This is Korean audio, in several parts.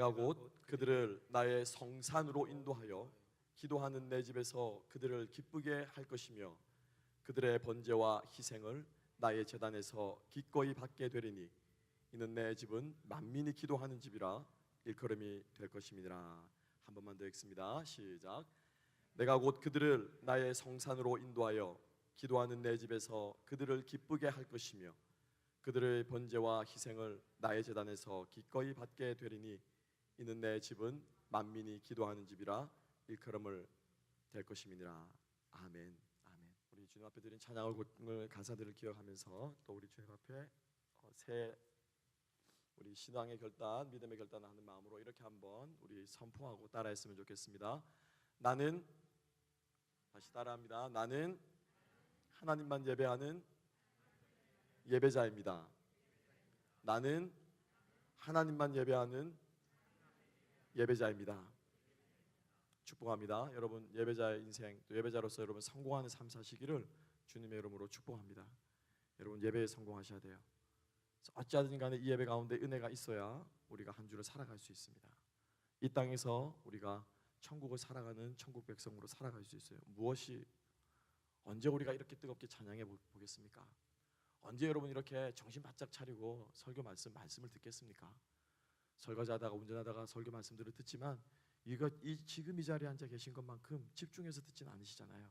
내가 곧 그들을 나의 성산으로 인도하여 기도하는 내 집에서 그들을 기쁘게 할 것이며 그들의 번제와 희생을 나의 제단에서 기꺼이 받게 되리니 이는 내 집은 만민이 기도하는 집이라 일컬음이 될 것임이니라. 한 번만 더 읽습니다. 시작. 내가 곧 그들을 나의 성산으로 인도하여 기도하는 내 집에서 그들을 기쁘게 할 것이며 그들의 번제와 희생을 나의 제단에서 기꺼이 받게 되리니 이는 내 집은 만민이 기도하는 집이라 일컬음을 될 것임이니라. 아멘. 아멘. 우리 주님 앞에 드린 찬양을 가사들을 기억하면서 또 우리 주님 앞에 새 우리 신앙의 결단, 믿음의 결단을 하는 마음으로 이렇게 한번 우리 선포하고 따라했으면 좋겠습니다. 나는, 다시 따라합니다. 나는 하나님만 예배하는 예배자입니다. 나는 하나님만 예배하는 예배자입니다. 축복합니다. 여러분 예배자의 인생, 또 예배자로서 여러분 성공하는 삶 사시기를 주님의 이름으로 축복합니다. 여러분 예배에 성공하셔야 돼요. 어찌하든 간에 이 예배 가운데 은혜가 있어야 우리가 한 주를 살아갈 수 있습니다. 이 땅에서 우리가 천국을 살아가는 천국 백성으로 살아갈 수 있어요. 무엇이 언제 우리가 이렇게 뜨겁게 찬양해 보겠습니까? 언제 여러분 이렇게 정신 바짝 차리고 설교 말씀을 듣겠습니까? 설거지하다가 운전하다가 설교 말씀들을 듣지만 지금 이 자리에 앉아 계신 것만큼 집중해서 듣지는 않으시잖아요.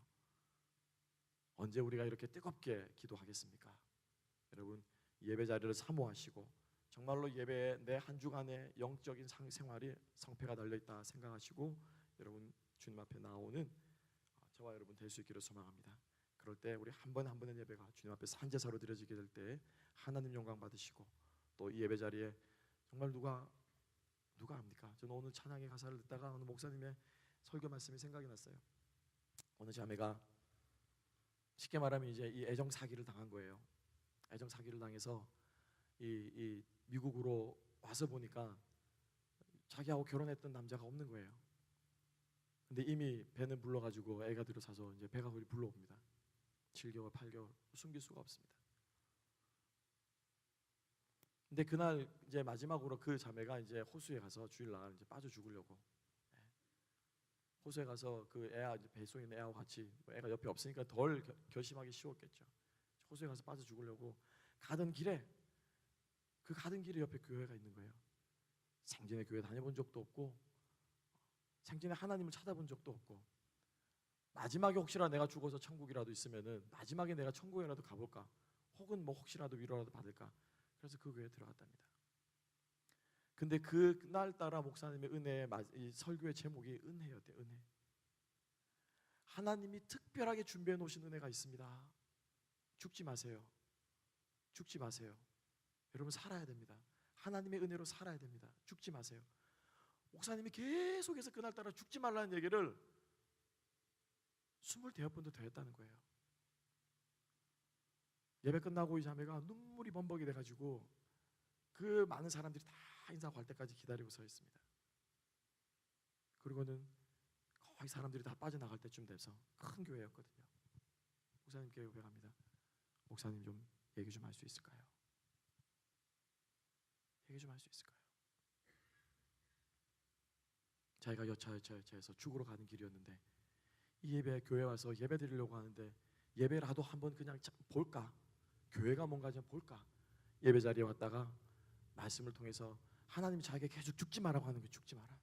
언제 우리가 이렇게 뜨겁게 기도하겠습니까? 여러분 예배 자리를 사모하시고 정말로 예배에 내 한 주간의 영적인 생활이 성패가 달려있다 생각하시고 여러분 주님 앞에 나오는 저와 여러분 될 수 있기를 소망합니다. 그럴 때 우리 한 번 한 번의 예배가 주님 앞에 산제사로 드려지게 될 때 하나님 영광 받으시고 또 이 예배 자리에 정말 누가 합니까? 저는 오늘 찬양의 가사를 듣다가 오늘 목사님의 설교 말씀이 생각이 났어요. 어느 자매가 쉽게 말하면 이제 이 애정 사기를 당한 거예요. 애정 사기를 당해서 이 미국으로 와서 보니까 자기하고 결혼했던 남자가 없는 거예요. 근데 이미 배는 불러가지고 애가 들어서서 이제 배가 거의 불러옵니다. 7개월, 8개월 숨길 수가 없습니다. 근데 그날 이제 마지막으로 그 자매가 이제 호수에 가서 주일날 이제 빠져 죽으려고 호수에 가서 그 애가 이제 배 속에 있는 애하고 같이 애가 옆에 없으니까 덜 결심하기 쉬웠겠죠. 호수에 가서 빠져 죽으려고 가던 길에 옆에 교회가 있는 거예요. 생전에 교회 다녀본 적도 없고 생전에 하나님을 찾아본 적도 없고 마지막에 혹시라도 내가 죽어서 천국이라도 있으면은 마지막에 내가 천국이라도 가볼까 혹은 뭐 혹시라도 위로라도 받을까 그래서 그 교회에 들어갔답니다. 근데 그날따라 목사님의 은혜의 이 설교의 제목이 은혜였대요. 은혜. 하나님이 특별하게 준비해 놓으신 은혜가 있습니다. 죽지 마세요. 죽지 마세요. 여러분 살아야 됩니다. 하나님의 은혜로 살아야 됩니다. 죽지 마세요. 목사님이 계속해서 그날따라 죽지 말라는 얘기를 25번도 더 했다는 거예요. 예배 끝나고 이 자매가 눈물이 범벅이 돼가지고 그 많은 사람들이 다 인사하고 갈 때까지 기다리고 서 있습니다. 그리고는 거의 사람들이 다 빠져나갈 때쯤 돼서 큰 교회였거든요. 목사님께 고백합니다. 목사님 좀 얘기 좀 할 수 있을까요? 얘기 좀 할 수 있을까요? 자기가 여차여차해서 죽으러 가는 길이었는데 이 예배 교회 와서 예배 드리려고 하는데 예배라도 한번 그냥 볼까? 교회가 뭔가 좀 볼까? 예배 자리에 왔다가 말씀을 통해서 하나님이 자기에게 계속 죽지 마라고 하는 게 죽지 마라.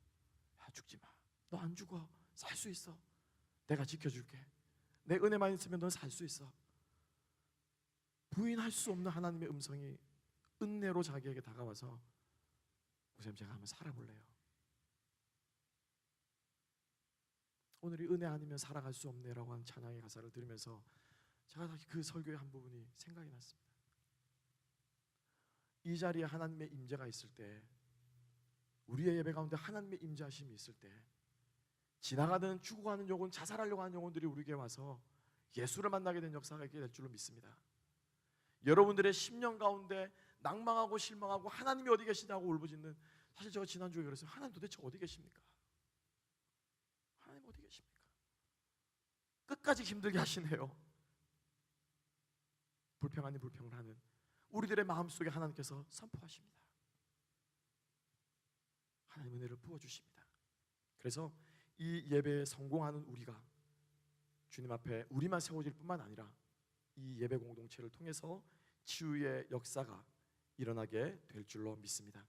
야, 죽지 마. 너 안 죽어. 살 수 있어. 내가 지켜줄게. 내 은혜만 있으면 넌 살 수 있어. 부인할 수 없는 하나님의 음성이 은혜로 자기에게 다가와서 목사님 제가 한번 살아볼래요. 오늘이 은혜 아니면 살아갈 수 없네라고 하는 찬양의 가사를 들으면서 제가 다시 그 설교의 한 부분이 생각이 났습니다. 이 자리에 하나님의 임재가 있을 때 우리의 예배 가운데 하나님의 임재하심이 있을 때 지나가는 죽어가는 영혼, 자살하려고 하는 영혼들이 우리에게 와서 예수를 만나게 된 역사가 있게 될 줄로 믿습니다. 여러분들의 10년 가운데 낭망하고 실망하고 하나님이 어디 계시냐고 울부짖는 사실 제가 지난주에 그랬어요. 하나님 도대체 어디 계십니까? 하나님 어디 계십니까? 끝까지 힘들게 하시네요. 불평 아닌 불평을 하는 우리들의 마음속에 하나님께서 선포하십니다. 하나님 은혜를 부어주십니다. 그래서 이 예배에 성공하는 우리가 주님 앞에 우리만 세워질 뿐만 아니라 이 예배 공동체를 통해서 치유의 역사가 일어나게 될 줄로 믿습니다.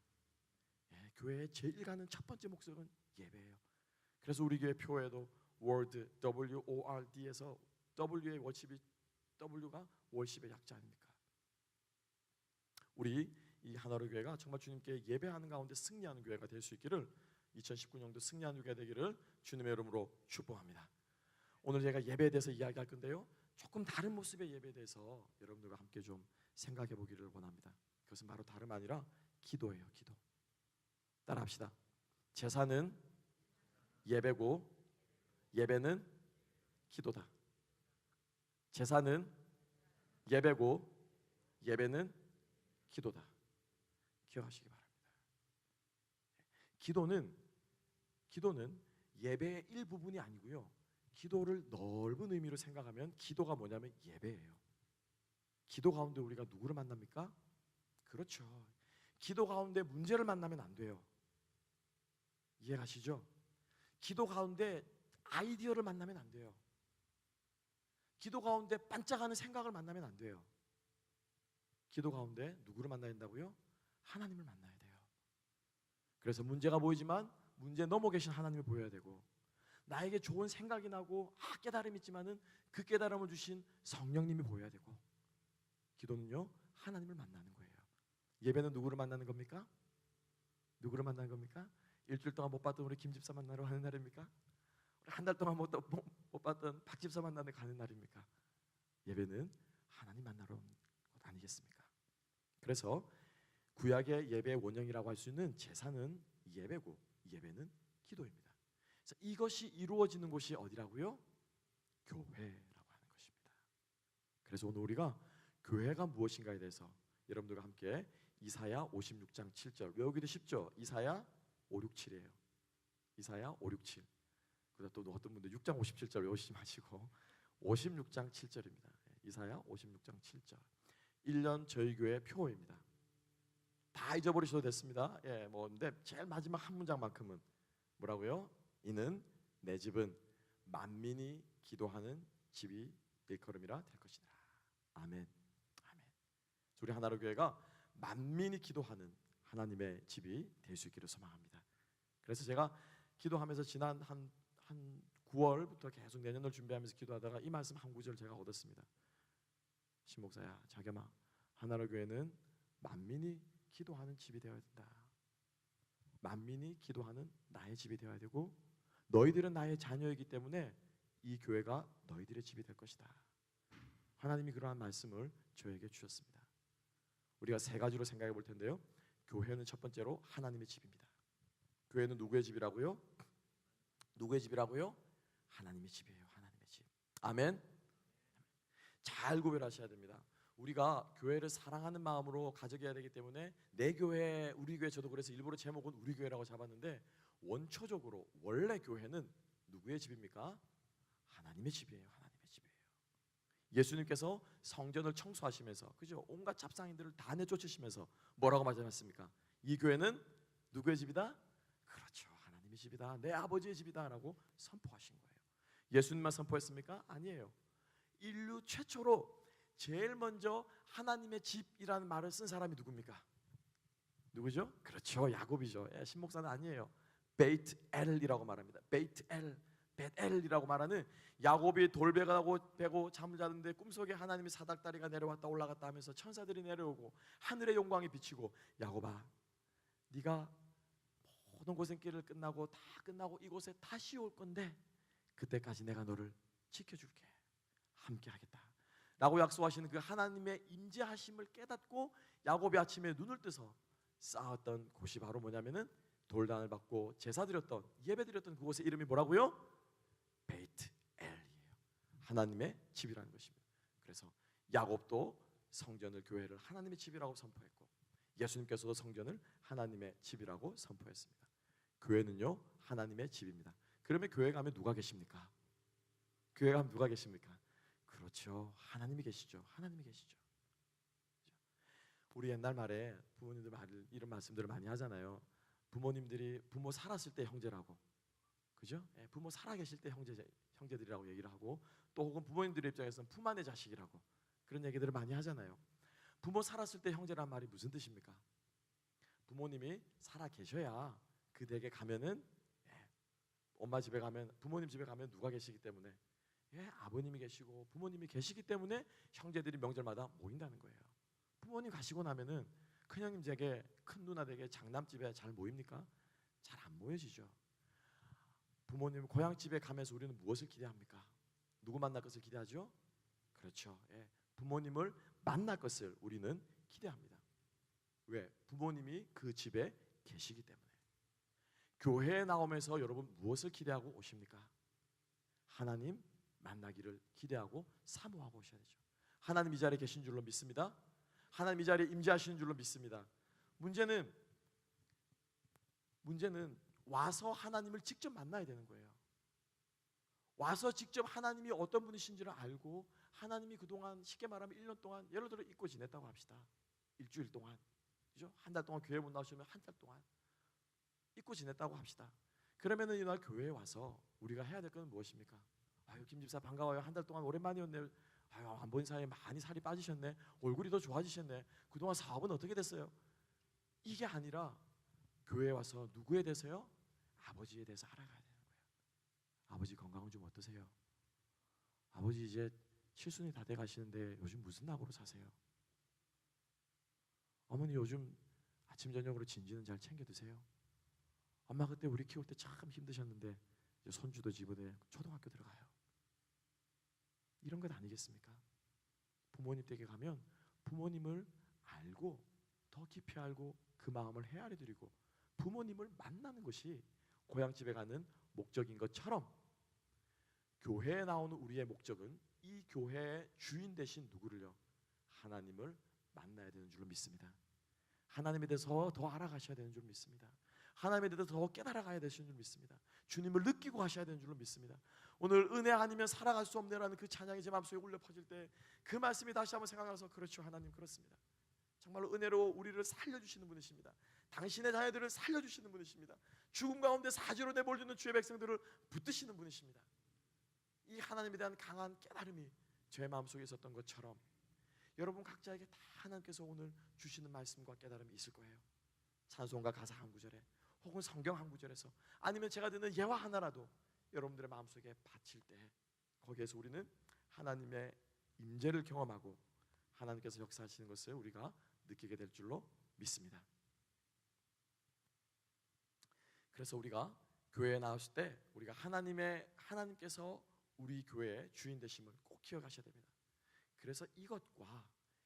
교회의 제일 가는 첫 번째 목적은 예배예요. 그래서 우리 교회 표에도 Word, WORD에서 W의 워십이 W가 월십의 약자 아닙니까? 우리 이 하나로 교회가 정말 주님께 예배하는 가운데 승리하는 교회가 될 수 있기를 2019년도 승리하는 교회가 되기를 주님의 이름으로 축복합니다. 오늘 제가 예배에 대해서 이야기할 건데요, 조금 다른 모습의 예배에 대해서 여러분들과 함께 좀 생각해 보기를 원합니다. 그것은 바로 다름 아니라 기도예요. 기도. 따라합시다. 제사는 예배고 예배는 기도다. 제사는 예배고 예배는 기도다. 기억하시기 바랍니다. 기도는 예배의 일부분이 아니고요, 기도를 넓은 의미로 생각하면 기도가 뭐냐면 예배예요. 기도 가운데 우리가 누구를 만납니까? 그렇죠. 기도 가운데 문제를 만나면 안 돼요. 이해가시죠? 기도 가운데 아이디어를 만나면 안 돼요. 기도 가운데 반짝하는 생각을 만나면 안 돼요. 기도 가운데 누구를 만나야 된다고요? 하나님을 만나야 돼요. 그래서 문제가 보이지만 문제 넘어 계신 하나님을 보여야 되고, 나에게 좋은 생각이 나고 깨달음이 있지만은 그 깨달음을 주신 성령님이 보여야 되고, 기도는요 하나님을 만나는 거예요. 예배는 누구를 만나는 겁니까? 누구를 만나는 겁니까? 일주일 동안 못 봤던 우리 김 집사 만나러 가는 날입니까? 우리 한 달 동안 못 봤던 박 집사 만나러 가는 날입니까? 예배는 하나님 만나러 온 것 아니겠습니까? 그래서 구약의 예배의 원형이라고 할 수 있는 제사는 예배고 예배는 기도입니다. 그래서 이것이 이루어지는 곳이 어디라고요? 교회라고 하는 것입니다. 그래서 오늘 우리가 교회가 무엇인가에 대해서 여러분들과 함께 이사야 56장 7절 외우기도 쉽죠? 이사야 5, 6, 7이에요. 이사야 5, 6, 7. 그다음 또 어떤 분들 6장 57절 외우시지 마시고 56장 7절입니다. 이사야 56장 7절. 1년 저희 교회 표어입니다. 다 잊어버리셔도 됐습니다. 근데 제일 마지막 한 문장만큼은 뭐라고요? 이는 내 집은 만민이 기도하는 집이 일컬음이라 될 것이다. 아멘. 아멘. 우리 하나로 교회가 만민이 기도하는 하나님의 집이 될 수 있기를 소망합니다. 그래서 제가 기도하면서 지난 한 9월부터 계속 내년을 준비하면서 기도하다가 이 말씀 한 구절 제가 얻었습니다. 신목사야, 자겸아, 하나로 교회는 만민이 기도하는 집이 되어야 된다. 만민이 기도하는 나의 집이 되어야 되고, 너희들은 나의 자녀이기 때문에 이 교회가 너희들의 집이 될 것이다. 하나님이 그러한 말씀을 저에게 주셨습니다. 우리가 세 가지로 생각해 볼 텐데요, 교회는 첫 번째로 하나님의 집입니다. 교회는 누구의 집이라고요? 누구의 집이라고요? 하나님의 집이에요. 하나님의 집. 아멘. 잘 구별하셔야 됩니다. 우리가 교회를 사랑하는 마음으로 가져야 되기 때문에 내 교회, 우리 교회, 저도 그래서 일부러 제목은 우리 교회라고 잡았는데, 원초적으로 원래 교회는 누구의 집입니까? 하나님의 집이에요. 하나님의 집이에요. 예수님께서 성전을 청소하시면서, 그죠? 온갖 잡상인들을 다 내쫓으시면서 뭐라고 말씀하셨습니까? 이 교회는 누구의 집이다? 그렇죠. 하나님의 집이다. 내 아버지의 집이다라고 선포하신 거예요. 예수님만 선포했습니까? 아니에요. 인류 최초로 제일 먼저 하나님의 집이라는 말을 쓴 사람이 누굽니까? 누구죠? 그렇죠. 야곱이죠. 신목사는 아니에요. 베이트 엘이라고 말합니다. 베이트 엘, 벳엘이라고 말하는, 야곱이 돌베가고 베고 잠을 자는데 꿈속에 하나님의 사닥다리가 내려왔다 올라갔다 하면서 천사들이 내려오고 하늘의 영광이 비치고, 야곱아, 네가 모든 고생길을 끝나고 다 끝나고 이곳에 다시 올 건데 그때까지 내가 너를 지켜줄게, 함께하겠다 라고 약속하시는 그 하나님의 임재하심을 깨닫고 야곱이 아침에 눈을 뜨서 쌓았던 곳이 바로 뭐냐면은 돌단을 받고 제사 드렸던, 예배 드렸던 그곳의 이름이 뭐라고요? 베이트 엘이에요. 하나님의 집이라는 것입니다. 그래서 야곱도 성전을, 교회를 하나님의 집이라고 선포했고, 예수님께서도 성전을 하나님의 집이라고 선포했습니다. 교회는요 하나님의 집입니다. 그러면 교회 가면 누가 계십니까? 교회 가면 누가 계십니까? 그렇죠. 하나님이 계시죠. 하나님이 계시죠. 우리 옛날 말에 부모님들 이런 말씀들을 많이 하잖아요. 부모님들이 부모 살았을 때 형제라고, 그죠? 예, 부모 살아계실 때 형제들이라고 얘기를 하고, 또 혹은 부모님들의 입장에서는 품 안의 자식이라고 그런 얘기들을 많이 하잖아요. 부모 살았을 때 형제란 말이 무슨 뜻입니까? 부모님이 살아 계셔야 그 댁에 가면은, 예, 엄마 집에 가면, 부모님 집에 가면 누가 계시기 때문에, 예, 아버님이 계시고 부모님이 계시기 때문에 형제들이 명절마다 모인다는 거예요. 부모님 가시고 나면은 큰형님 댁에, 큰 누나 댁에, 장남집에 잘 모입니까? 잘 안 모여지죠. 부모님 고향집에 가면서 우리는 무엇을 기대합니까? 누구 만날 것을 기대하죠? 그렇죠. 예, 부모님을 만날 것을 우리는 기대합니다. 왜? 부모님이 그 집에 계시기 때문에. 교회에 나오면서 여러분 무엇을 기대하고 오십니까? 하나님 만나기를 기대하고 사모하고 오셔야 되죠. 하나님 이 자리에 계신 줄로 믿습니다. 하나님 이 자리에 임재하시는 줄로 믿습니다. 문제는 와서 하나님을 직접 만나야 되는 거예요. 와서 직접 하나님이 어떤 분이신지를 알고, 하나님이 그동안 쉽게 말하면 1년 동안, 예를 들어 잊고 지냈다고 합시다. 일주일 동안, 그죠? 한 달 동안 교회 못 나오시면 한 달 동안 잊고 지냈다고 합시다. 그러면은 이날 교회에 와서 우리가 해야 될 건 무엇입니까? 아유, 김 집사 반가워요. 한 달 동안 오랜만이었네요. 아유, 안 본 사이에 많이 살이 빠지셨네. 얼굴이 더 좋아지셨네. 그동안 사업은 어떻게 됐어요? 이게 아니라 교회에 와서 누구에 대해서요? 아버지에 대해서 알아가야 되는 거예요. 아버지 건강은 좀 어떠세요? 아버지 이제 칠순이 다 돼 가시는데 요즘 무슨 낙으로 사세요? 어머니 요즘 아침 저녁으로 진지는 잘 챙겨 드세요? 엄마 그때 우리 키울 때 참 힘드셨는데 이제 손주도 집어대 초등학교 들어가요. 이런 것 아니겠습니까? 부모님 댁에 가면 부모님을 알고, 더 깊이 알고 그 마음을 헤아려 드리고 부모님을 만나는 것이 고향집에 가는 목적인 것처럼, 교회에 나오는 우리의 목적은 이 교회의 주인 되신 누구를요? 하나님을 만나야 되는 줄로 믿습니다. 하나님에 대해서 더 알아가셔야 되는 줄 믿습니다. 하나님에 대해서 더 깨달아가야 되시는 줄 믿습니다. 주님을 느끼고 가셔야 되는 줄로 믿습니다. 오늘 은혜 아니면 살아갈 수 없네라는 그 찬양이 제 마음속에 울려 퍼질 때 그 말씀이 다시 한번 생각나서, 그렇죠, 하나님 그렇습니다. 정말로 은혜로 우리를 살려주시는 분이십니다. 당신의 자녀들을 살려주시는 분이십니다. 죽음 가운데 사지로 내몰리는 주의 백성들을 붙드시는 분이십니다. 이 하나님에 대한 강한 깨달음이 제 마음속에 있었던 것처럼 여러분 각자에게 다 하나님께서 오늘 주시는 말씀과 깨달음이 있을 거예요. 찬송가 가사 한 구절에, 혹은 성경 한 구절에서, 아니면 제가 듣는 예화 하나라도 여러분들의 마음속에 바칠 때 거기에서 우리는 하나님의 임재를 경험하고 하나님께서 역사하시는 것을 우리가 느끼게 될 줄로 믿습니다. 그래서 우리가 교회에 나왔을 때 우리가 하나님께서 우리 교회의 주인 되심을 꼭 기억하셔야 됩니다. 그래서 이것과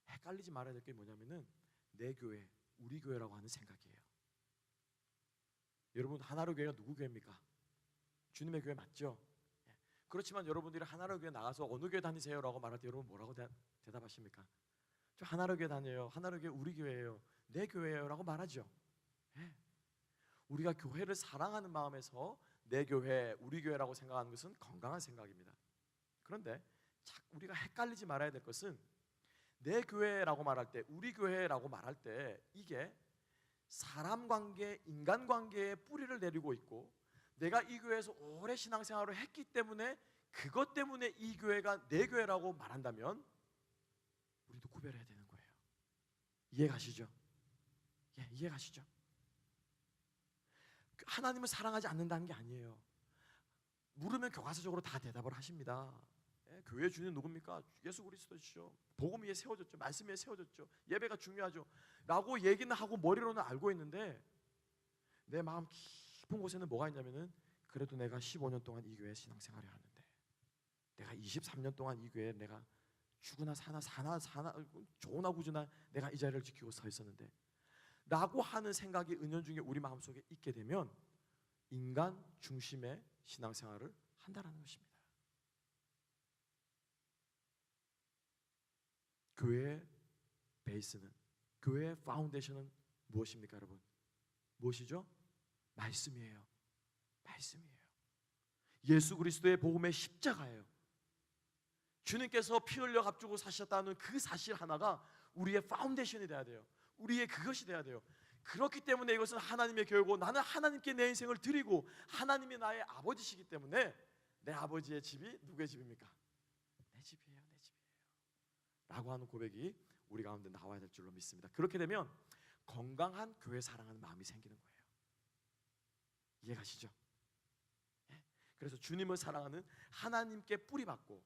헷갈리지 말아야 될 게 뭐냐면은 내 교회, 우리 교회라고 하는 생각이에요. 여러분 하나로 교회가 누구 교회입니까? 주님의 교회 맞죠? 그렇지만 여러분들이 하나로 교회 나가서 어느 교회 다니세요? 라고 말할 때 여러분 뭐라고 대답하십니까? 저 하나로 교회 다녀요. 하나로 교회 우리 교회예요. 내 교회예요 라고 말하죠. 네. 우리가 교회를 사랑하는 마음에서 내 교회, 우리 교회라고 생각하는 것은 건강한 생각입니다. 그런데 우리가 헷갈리지 말아야 될 것은 내 교회라고 말할 때, 우리 교회라고 말할 때 이게 사람 관계, 인간 관계에 뿌리를 내리고 있고, 내가 이 교회에서 오래 신앙생활을 했기 때문에 그것 때문에 이 교회가 내 교회라고 말한다면 우리도 구별해야 되는 거예요. 이해 가시죠? 예, 이해 가시죠? 하나님을 사랑하지 않는다는 게 아니에요. 물으면 교과서적으로 다 대답을 하십니다. 예, 교회 주인은 누굽니까? 예수 그리스도시죠. 복음 위에 세워졌죠. 말씀 위에 세워졌죠. 예배가 중요하죠 라고 얘기는 하고 머리로는 알고 있는데 내 마음 깊은 곳에는 뭐가 있냐면은, 그래도 내가 15년 동안 이 교회 신앙생활을 하는데, 내가 23년 동안 이 교회에 내가 죽으나 사나 좋으나 구주나 내가 이 자리를 지키고 서 있었는데 라고 하는 생각이 은연중에 우리 마음속에 있게 되면 인간 중심의 신앙생활을 한다는 것입니다. 교회의 베이스는, 교회의 파운데이션은 무엇입니까 여러분? 무엇이죠? 말씀이에요. 말씀이에요. 예수 그리스도의 복음의 십자가예요. 주님께서 피 흘려 값주고 사셨다는 그 사실 하나가 우리의 파운데이션이 돼야 돼요. 우리의 그것이 돼야 돼요. 그렇기 때문에 이것은 하나님의 교회고 나는 하나님께 내 인생을 드리고 하나님이 나의 아버지시기 때문에 내 아버지의 집이 누구의 집입니까? 내 집이에요, 내 집이에요 라고 하는 고백이 우리 가운데 나와야 될 줄로 믿습니다. 그렇게 되면 건강한 교회 사랑하는 마음이 생기는 거예요. 이해가시죠? 그래서 주님을 사랑하는 하나님께 뿌리받고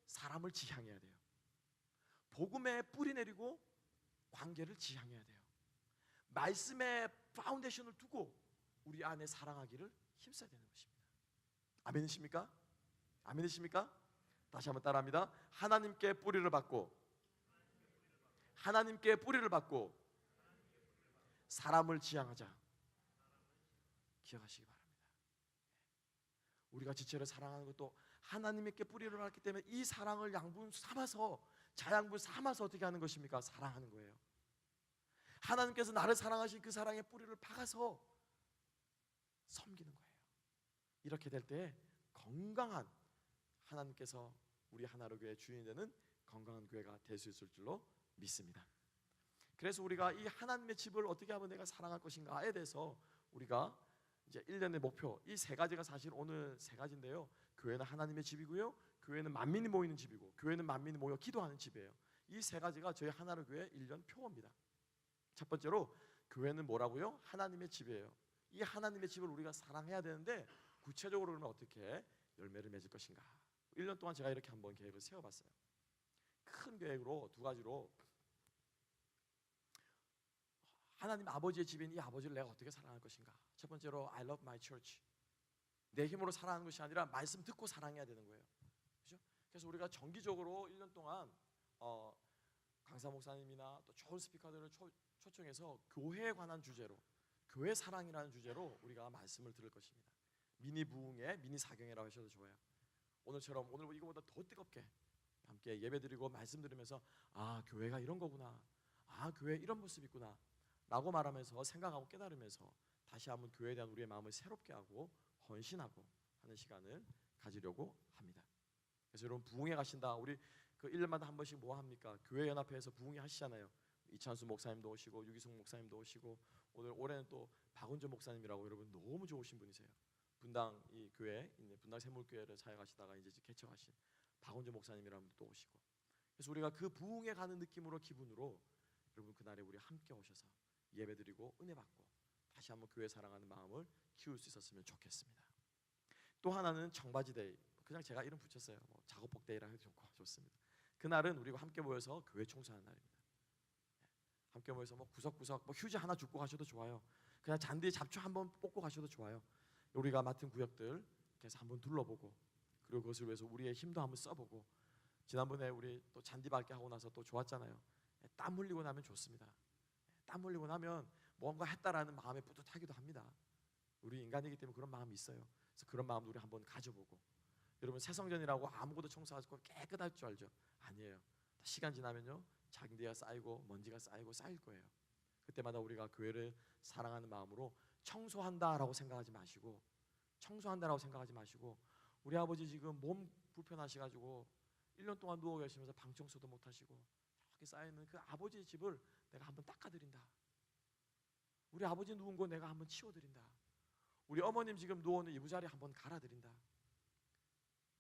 사람을 지향해야 돼요. 복음에 뿌리 내리고 관계를 지향해야 돼요. 말씀의 파운데이션을 두고 우리 안에 사랑하기를 힘써야 되는 것입니다. 아멘이십니까? 아멘이십니까? 다시 한번 따라합니다. 하나님께 뿌리를 받고 사람을 지향하자. 기억하시기 바랍니다. 우리가 지체를 사랑하는 것도 하나님께 뿌리를 받기 때문에 이 사랑을 양분 삼아서 자양분 삼아서 어떻게 하는 것입니까? 사랑하는 거예요. 하나님께서 나를 사랑하신 그 사랑의 뿌리를 박아서 섬기는 거예요. 이렇게 될 때 건강한 하나님께서 우리 하나로 교회 주인이 되는 건강한 교회가 될 수 있을 줄로 믿습니다. 그래서 우리가 이 하나님의 집을 어떻게 하면 내가 사랑할 것인가에 대해서 우리가 이제 1년의 목표 이 세 가지가 사실 오늘 세 가지인데요. 교회는 하나님의 집이고요. 교회는 만민이 모이는 집이고 교회는 만민이 모여 기도하는 집이에요. 이 세 가지가 저희 하나로 교회 1년 표어입니다. 첫 번째로 교회는 뭐라고요? 하나님의 집이에요. 이 하나님의 집을 우리가 사랑해야 되는데 구체적으로 그러면 어떻게 열매를 맺을 것인가? 1년 동안 제가 이렇게 한번 계획을 세워봤어요. 큰 계획으로 두 가지로 하나님 아버지의 집인 이 아버지를 내가 어떻게 사랑할 것인가? 첫 번째로 I love my church. 내 힘으로 사랑하는 것이 아니라 말씀 듣고 사랑해야 되는 거예요. 그렇죠? 그래서 우리가 정기적으로 1년 동안 강사 목사님이나 또 좋은 스피커들을 초청해서 교회에 관한 주제로 교회 사랑이라는 주제로 우리가 말씀을 들을 것입니다. 미니 부흥회, 미니 사경회라고 하셔도 좋아요. 오늘처럼 오늘 이거보다 더 뜨겁게 함께 예배드리고 말씀 들으면서 아 교회가 이런 거구나, 아 교회 이런 모습이 있구나 라고 말하면서 생각하고 깨달으면서 다시 한번 교회에 대한 우리의 마음을 새롭게 하고 헌신하고 하는 시간을 가지려고 합니다. 그래서 여러분 부흥회 가신다, 우리 그 1년마다 한 번씩 뭐 합니까? 교회 연합회에서 부흥회 하시잖아요. 이찬수 목사님도 오시고 유기숙 목사님도 오시고 올해는 또 박은조 목사님이라고 여러분 너무 좋으신 분이세요. 분당 이 교회 분당 샘물교회를 사역하시다가 이제 개척하신 박은조 목사님이라는 분도 또 오시고, 그래서 우리가 그 부흥회 가는 느낌으로 기분으로 여러분 그날에 우리 함께 오셔서 예배드리고 은혜 받고 다시 한번 교회 사랑하는 마음을 키울 수 있었으면 좋겠습니다. 또 하나는 청바지 데이, 그냥 제가 이름 붙였어요. 뭐 작업복 데이라 해도 좋습니다. 그날은 우리가 함께 모여서 교회 청소하는 날입니다. 함께 모여서 뭐 구석구석 뭐 휴지 하나 줍고 가셔도 좋아요. 그냥 잔디 잡초 한번 뽑고 가셔도 좋아요. 우리가 맡은 구역들 그래서 한번 둘러보고 그리고 그것을 위해서 우리의 힘도 한번 써보고, 지난번에 우리 또 잔디 밟기 하고 나서 또 좋았잖아요. 땀 흘리고 나면 좋습니다. 땀 흘리고 나면 뭔가 했다라는 마음에 뿌듯하기도 합니다. 우리 인간이기 때문에 그런 마음이 있어요. 그래서 그런 마음도 우리 한번 가져보고, 여러분 새성전이라고 아무것도 청소하지 않고 깨끗할 줄 알죠? 아니에요. 시간 지나면요 잔디가 쌓이고 먼지가 쌓일 거예요. 그때마다 우리가 교회를 사랑하는 마음으로 청소한다라고 생각하지 마시고 우리 아버지 지금 몸 불편하셔가지고 1년 동안 누워 계시면서 방 청소도 못 하시고 이렇게 쌓여있는 그 아버지의 집을 내가 한번 닦아드린다. 우리 아버지 누운 거 내가 한번 치워드린다. 우리 어머님 지금 누워있는 이부자리 한번 갈아드린다.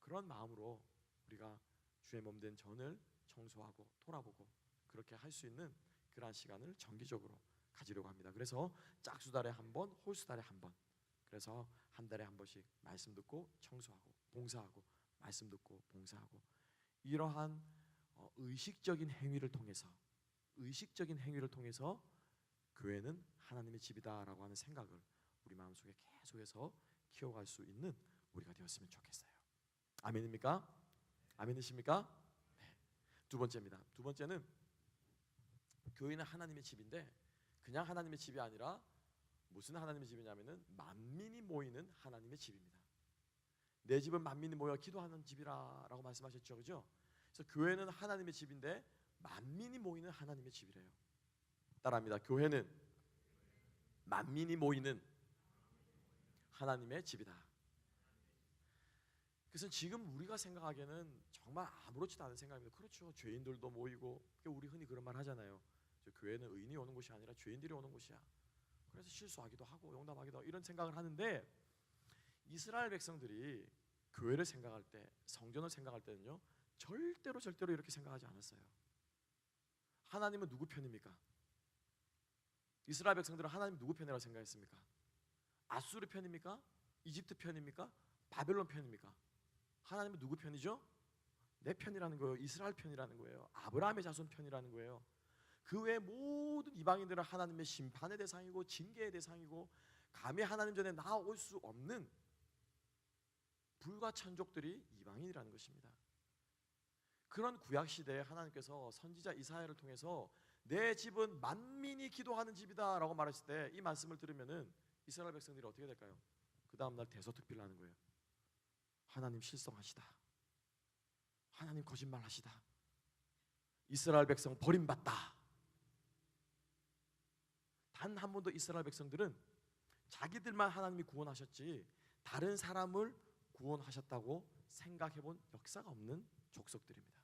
그런 마음으로 우리가 주의 몸된 전을 청소하고 돌아보고 그렇게 할 수 있는 그러한 시간을 정기적으로 가지려고 합니다. 그래서 짝수달에 한 번, 홀수달에 한 번, 그래서 한 달에 한 번씩 말씀 듣고 청소하고 봉사하고 말씀 듣고 봉사하고, 이러한 의식적인 행위를 통해서 교회는 하나님의 집이다라고 하는 생각을 우리 마음속에 계속해서 키워갈 수 있는 우리가 되었으면 좋겠어요. 아멘입니까? 아멘이십니까? 네. 두 번째입니다. 두 번째는 교회는 하나님의 집인데 그냥 하나님의 집이 아니라 무슨 하나님의 집이냐면은 만민이 모이는 하나님의 집입니다. 내 집은 만민이 모여 기도하는 집이라고 말씀하셨죠, 그죠? 그래서 교회는 하나님의 집인데 만민이 모이는 하나님의 집이래요. 따라합니다. 교회는 만민이 모이는 하나님의 집이다. 그래서 지금 우리가 생각하기에는 정말 아무렇지도 않은 생각입니다. 그렇죠. 죄인들도 모이고 우리 흔히 그런 말 하잖아요. 저 교회는 의인이 오는 곳이 아니라 죄인들이 오는 곳이야. 그래서 실수하기도 하고 용납하기도 하고 이런 생각을 하는데, 이스라엘 백성들이 교회를 생각할 때, 성전을 생각할 때는요, 절대로 이렇게 생각하지 않았어요. 하나님은 누구 편입니까? 이스라엘 백성들은 하나님 누구 편이라고 생각했습니까? 아수르 편입니까? 이집트 편입니까? 바벨론 편입니까? 하나님은 누구 편이죠? 내 편이라는 거예요. 이스라엘 편이라는 거예요. 아브라함의 자손 편이라는 거예요. 그 외 모든 이방인들은 하나님의 심판의 대상이고 징계의 대상이고 감히 하나님 전에 나올 수 없는 불가천족들이 이방인이라는 것입니다. 그런 구약 시대에 하나님께서 선지자 이사야를 통해서 내 집은 만민이 기도하는 집이다라고 말했을 때, 이 말씀을 들으면은 이스라엘 백성들이 어떻게 될까요? 그 다음 날 대서특필을 하는 거예요. 하나님 실성하시다. 하나님 거짓말하시다. 이스라엘 백성 버림받다. 단 한 번도 이스라엘 백성들은 자기들만 하나님이 구원하셨지 다른 사람을 구원하셨다고 생각해 본 역사가 없는 족속들입니다.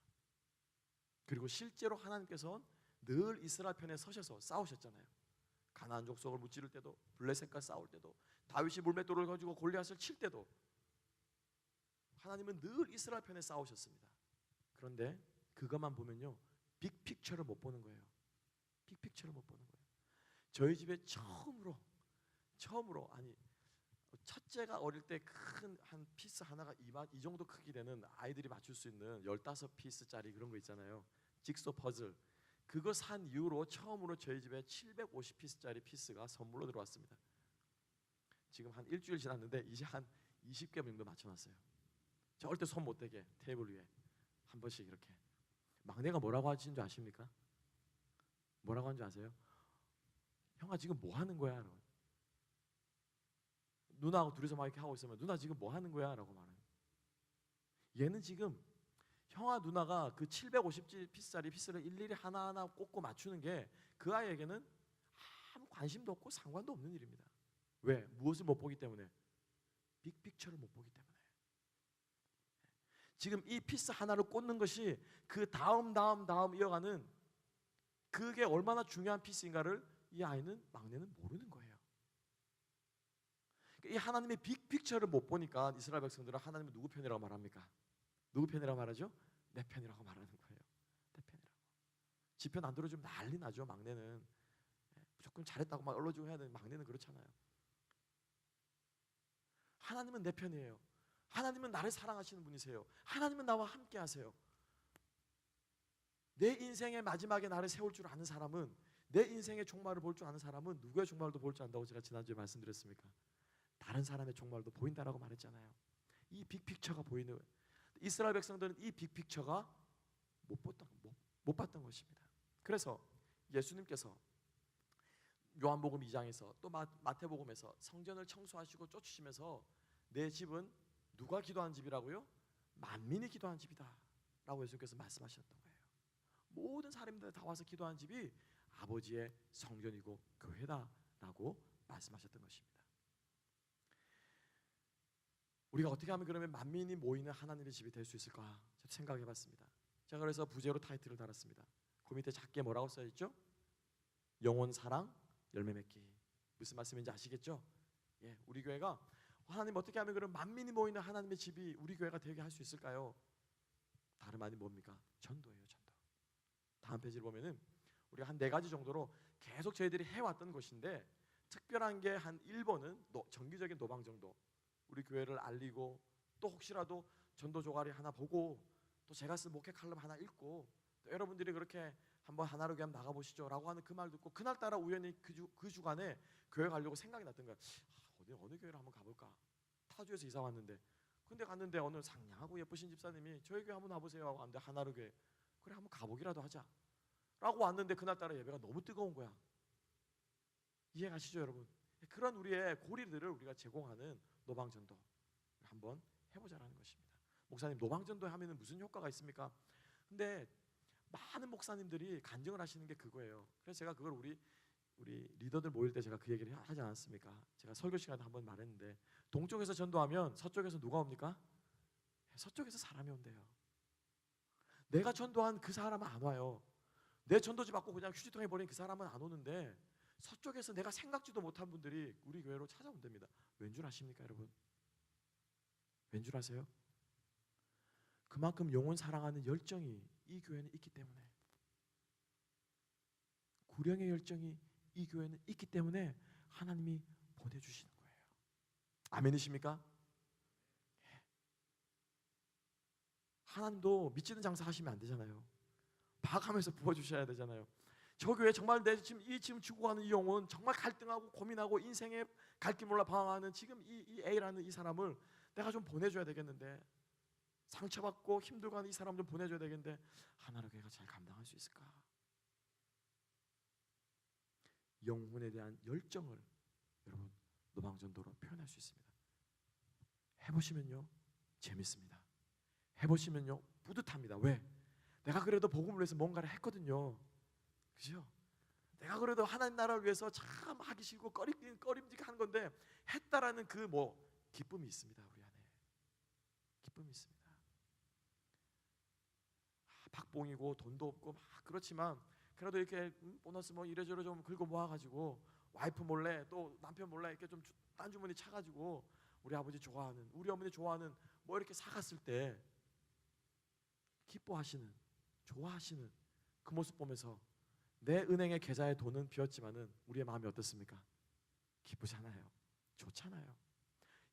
그리고 실제로 하나님께서는 늘 이스라엘 편에 서셔서 싸우셨잖아요. 가나안 족속을 무찌를 때도, 블레셋과 싸울 때도, 다윗이 물맷돌을 가지고 골리앗을 칠 때도 하나님은 늘 이스라엘 편에 싸우셨습니다. 그런데 그것만 보면요, 빅픽처를 못 보는 거예요. 빅픽처를 못 보는 거예요. 저희 집에 처음으로 아니 첫째가 어릴 때 큰 한 피스 하나가 이 정도 크기 되는, 아이들이 맞출 수 있는 15피스짜리 그런 거 있잖아요. 직소 퍼즐. 그거 산 이후로 처음으로 저희 집에 750피스짜리 피스가 선물로 들어왔습니다. 지금 한 일주일 지났는데 이제 한 20개 정도 맞춰놨어요. 절대 손 못 대게 테이블 위에 한 번씩 이렇게. 막내가 뭐라고 하시는 줄 아십니까? 뭐라고 하는 줄 아세요? 형아 지금 뭐 하는 거야? 라고. 누나하고 둘이서 막 이렇게 하고 있으면 누나 지금 뭐 하는 거야? 라고 말해요. 얘는 지금 형아 누나가 그 750피스짜리 피스를 일일이 하나하나 꽂고 맞추는 게 그 아이에게는 아무 관심도 없고 상관도 없는 일입니다. 왜? 무엇을 못 보기 때문에? 빅픽처를 못 보기 때문에. 지금 이 피스 하나를 꽂는 것이 그 다음 이어가는, 그게 얼마나 중요한 피스인가를 이 아이는, 막내는 모르는 거예요. 이 하나님의 빅픽처를 못 보니까 이스라엘 백성들은 하나님은 누구 편이라고 말합니까? 누구 편이라고 말하죠? 내 편이라고 말하는 거예요. 내 편이라고. 지 편 안 들어주면 난리 나죠. 막내는 무조건 잘했다고 막 얼러주고 해야 되는, 막내는 그렇잖아요. 하나님은 내 편이에요. 하나님은 나를 사랑하시는 분이세요. 하나님은 나와 함께 하세요. 내 인생의 마지막에 나를 세울 줄 아는 사람은, 내 인생의 종말을 볼 줄 아는 사람은 누구의 종말도 볼 줄 안다고 제가 지난주에 말씀드렸습니까? 다른 사람의 종말도 보인다라고 말했잖아요. 이 빅픽처가 보이는, 이스라엘 백성들은 이 빅픽처가 못 봤던 것입니다. 그래서 예수님께서 요한복음 2장에서 또 마태복음에서 성전을 청소하시고 쫓으시면서 내 집은 누가 기도한 집이라고요? 만민이 기도한 집이다 라고 예수님께서 말씀하셨던 거예요. 모든 사람들 다 와서 기도한 집이 아버지의 성전이고 교회다 라고 말씀하셨던 것입니다. 우리가 어떻게 하면 그러면 만민이 모이는 하나님의 집이 될 수 있을까 생각해 봤습니다. 제가 그래서 부제로 타이틀을 달았습니다. 그 밑에 작게 뭐라고 써있죠? 영혼, 사랑, 열매 맺기. 무슨 말씀인지 아시겠죠? 예, 우리 교회가 하나님 어떻게 하면 그런 만민이 모이는 하나님의 집이 우리 교회가 되게 할 수 있을까요? 다름 아닌 뭡니까? 전도예요, 전도. 다음 페이지를 보면은 우리가 한 4가지 정도로 계속 저희들이 해왔던 것인데, 특별한 게 한 1번은 정기적인 노방 정도. 우리 교회를 알리고, 또 혹시라도 전도 조가리 하나 보고, 또 제가 쓴 목회 칼럼 하나 읽고, 또 여러분들이 그렇게 한번 하나로 그냥 나가보시죠 라고 하는 그 말 듣고, 그날따라 우연히 그 주간에 교회 가려고 생각이 났던 거야. 어느 교회를 한번 가볼까? 타주에서 이사 왔는데, 근데 갔는데 어느 상냥하고 예쁘신 집사님이 저희 교회 한번 와보세요 하고 왔는데, 하나로 교회. 그래 한번 가보기라도 하자 라고 왔는데, 그날따라 예배가 너무 뜨거운 거야. 이해가시죠 여러분? 그런 우리의 고리들을 우리가 제공하는 노방전도 한번 해보자라는 것입니다. 목사님, 노방전도 하면 무슨 효과가 있습니까? 근데 많은 목사님들이 간증을 하시는 게 그거예요. 그래서 제가 그걸 우리 리더들 모일 때 제가 그 얘기를 하지 않았습니까? 제가 설교 시간에 한번 말했는데, 동쪽에서 전도하면 서쪽에서 누가 옵니까? 서쪽에서 사람이 온대요. 내가 전도한 그 사람은 안 와요. 내 전도지 받고 그냥 휴지통에 버린 그 사람은 안 오는데 서쪽에서 내가 생각지도 못한 분들이 우리 교회로 찾아온답니다. 왠 줄 아십니까, 여러분? 왠 줄 아세요? 그만큼 영혼 사랑하는 열정이 이 교회는 있기 때문에, 구령의 열정이 이 교회는 있기 때문에 하나님이 보내주시는 거예요. 아멘이십니까? 하나님도 미치는 장사 하시면 안 되잖아요. 봐가면서 부어주셔야 되잖아요. 저 교회 정말 내 지금 죽어가는 이 영혼, 정말 갈등하고 고민하고 인생에 갈 길 몰라 방황하는 지금 이 A라는 이 사람을 내가 좀 보내줘야 되겠는데, 상처받고 힘들고 하는 이 사람 좀 보내줘야 되겠는데 하나로 교회가 잘 감당할 수 있을까? 영혼에 대한 열정을 여러분 노방전도로 표현할 수 있습니다. 해보시면요 재밌습니다. 해보시면요 뿌듯합니다. 왜? 내가 그래도 복음을 위해서 뭔가를 했거든요. 그죠? 내가 그래도 하나님 나라를 위해서 참 하기 싫고 꺼림직한 건데 했다라는 그 기쁨이 있습니다. 우리 안에 기쁨이 있습니다. 박봉이고 돈도 없고 막 그렇지만 그래도 이렇게 보너스 이래저래 좀 긁어 모아가지고 와이프 몰래 또 남편 몰래 이렇게 좀 딴 주머니 차가지고 우리 아버지 좋아하는, 우리 어머니 좋아하는 이렇게 사갔을 때 기뻐하시는, 좋아하시는 그 모습 보면서 내 은행의 계좌에 돈은 비었지만은 우리의 마음이 어떻습니까? 기쁘잖아요. 좋잖아요.